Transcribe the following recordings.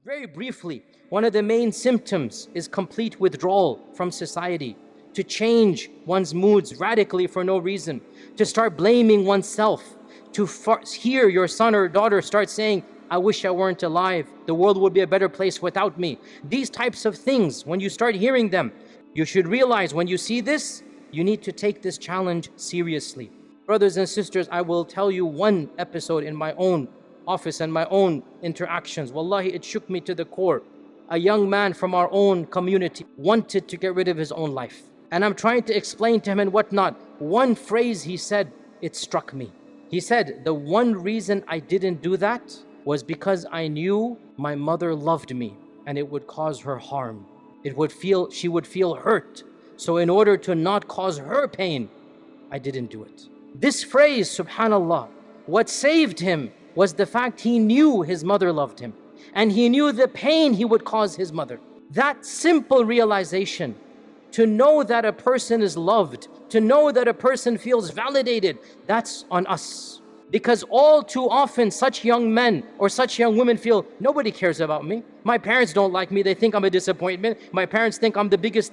Very briefly, one of the main symptoms is complete withdrawal from society, to change one's moods radically for no reason, to start blaming oneself, to hear your son or daughter start saying, I wish I weren't alive, the world would be a better place without me. These types of things, when you start hearing them, you should realize when you see this, you need to take this challenge seriously. Brothers and sisters, I will tell you one episode in my own office and my own interactions. Wallahi, it shook me to the core. A young man from our own community wanted to get rid of his own life. And I'm trying to explain to him and whatnot. One phrase he said, it struck me. He said, the one reason I didn't do that was because I knew my mother loved me and it would cause her harm. She would feel hurt. So in order to not cause her pain, I didn't do it. This phrase, subhanallah, what saved him was the fact he knew his mother loved him and he knew the pain he would cause his mother. That simple realization, to know that a person is loved, to know that a person feels validated, that's on us. Because all too often such young men or such young women feel, nobody cares about me. My parents don't like me, they think I'm a disappointment. My parents think I'm the biggest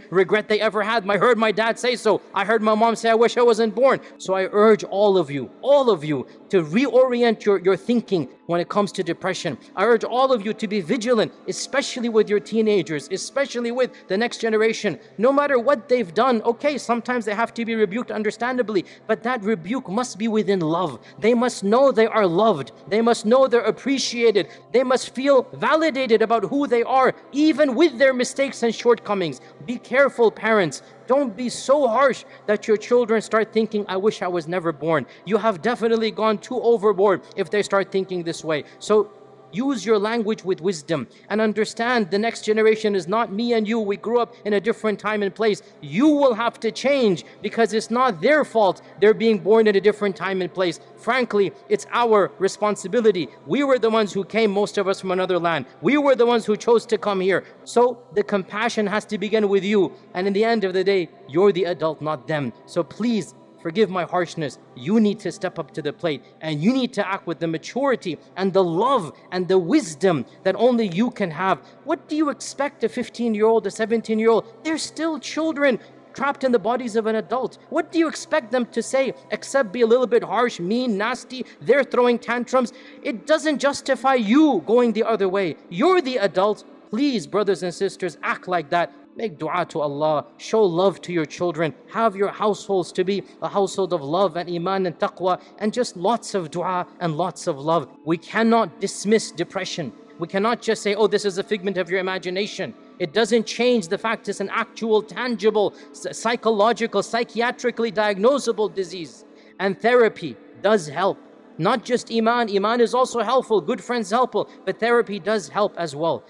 regret they ever had. I heard my dad say so. I heard my mom say, I wish I wasn't born. So I urge all of you to reorient your thinking when it comes to depression. I urge all of you to be vigilant, especially with your teenagers, especially with the next generation. No matter what they've done, okay, sometimes they have to be rebuked understandably, but that rebuke must be within love. They must know they are loved. They must know they're appreciated. They must feel validated about who they are, even with their mistakes and shortcomings. Be careful, parents. Don't be so harsh that your children start thinking, I wish I was never born. You have definitely gone too overboard if they start thinking this way. So use your language with wisdom and understand the next generation is not me and you. We grew up in a different time and place. You will have to change because it's not their fault they're being born in a different time and place. Frankly, it's our responsibility. We were the ones who came, most of us, from another land. We were the ones who chose to come here. So the compassion has to begin with you. And in the end of the day, you're the adult, not them. So please, forgive my harshness. You need to step up to the plate and you need to act with the maturity and the love and the wisdom that only you can have. What do you expect a 15-year-old, a 17-year-old? They're still children trapped in the bodies of an adult. What do you expect them to say except be a little bit harsh, mean, nasty? They're throwing tantrums. It doesn't justify you going the other way. You're the adult. Please, brothers and sisters, act like that. Make dua to Allah, show love to your children, have your households to be a household of love and iman and taqwa, and just lots of dua and lots of love. We cannot dismiss depression. We cannot just say, oh, this is a figment of your imagination. It doesn't change the fact it's an actual, tangible, psychological, psychiatrically diagnosable disease. And therapy does help. Not just iman. Iman is also helpful, good friends helpful, but therapy does help as well.